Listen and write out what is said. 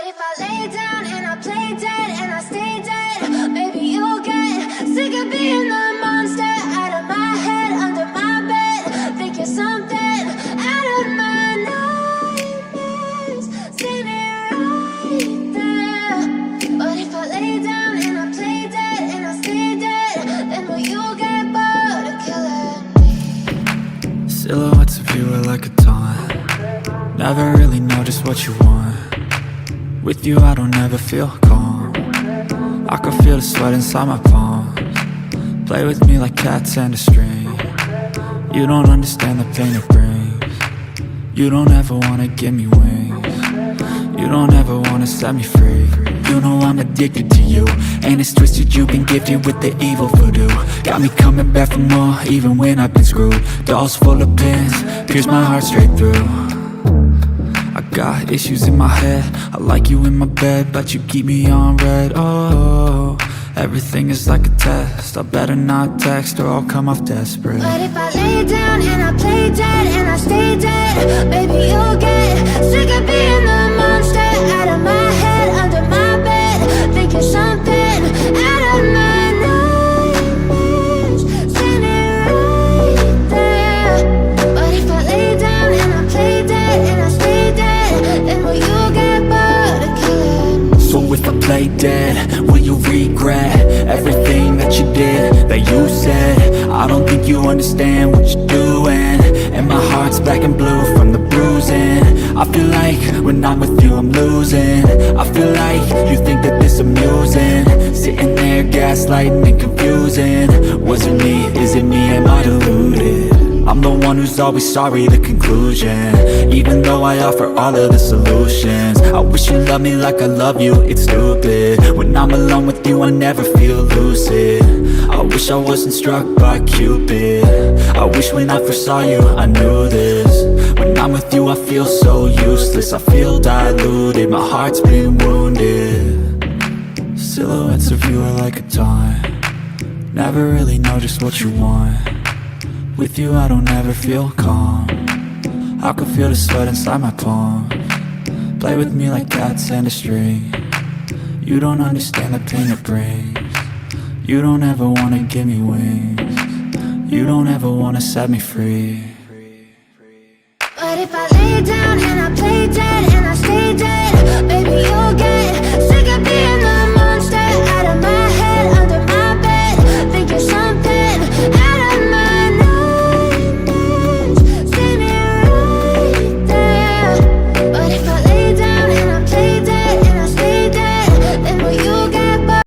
if I lay down and I play dead and I stay dead, maybe you'll get sick of being the monster out of my head, under my bed. Think you're something out of my nightmares, standing right there. But if I lay down and I play dead and I stay dead, then will you get bored of killing me? Silhouettes of you are like a taunt. Never really know just what you want. With you I don't ever feel calm. I can feel the sweat inside my palms. Play with me like cats and a string. You don't understand the pain it brings. You don't ever wanna give me wings. You don't ever wanna set me free. You know I'm addicted to you, and it's twisted, you've been gifted with the evil voodoo. Got me coming back for more, even when I've been screwed. Dolls full of pins, pierce my heart straight through. I got issues in my head, I like you in my bed, but you keep me on red. Oh, everything is like a test, I better not text or I'll come off desperate. But if I lay down and I play dead and I stay dead, maybe you'll get sick of being the monster out of my head, under my bed. Think you're something out of my nightmares, standing right there. But if I lay down and I play dead and I stay dead, then will you get bored of killing me? So if I play dead, will you regret everything that you did, that you said? I don't think you understand what you're doing, and my heart's black and blue from the bruising. I feel like when I'm with you I'm losing. I feel like you think that this amusing, sitting there gaslighting and confusing. Was it me? Is it me? Am I deluded? I'm the one who's always sorry, the conclusion, even though I offer all of the solutions. I wish you loved me like I love you, it's stupid. When I'm alone with you I never feel lucid. I wish I wasn't struck by Cupid. I wish when I first saw you I knew this. When I'm with you I feel so useless, I feel diluted, my heart's been wounded. Silhouettes of you are like a taunt. Never really know just what you want. With you I don't ever feel calm. I can feel the sweat inside my palms. Play with me like cats and a string. You don't understand the pain it brings. You don't ever wanna give me wings. You don't ever wanna set me free. But if I lay down and I play dead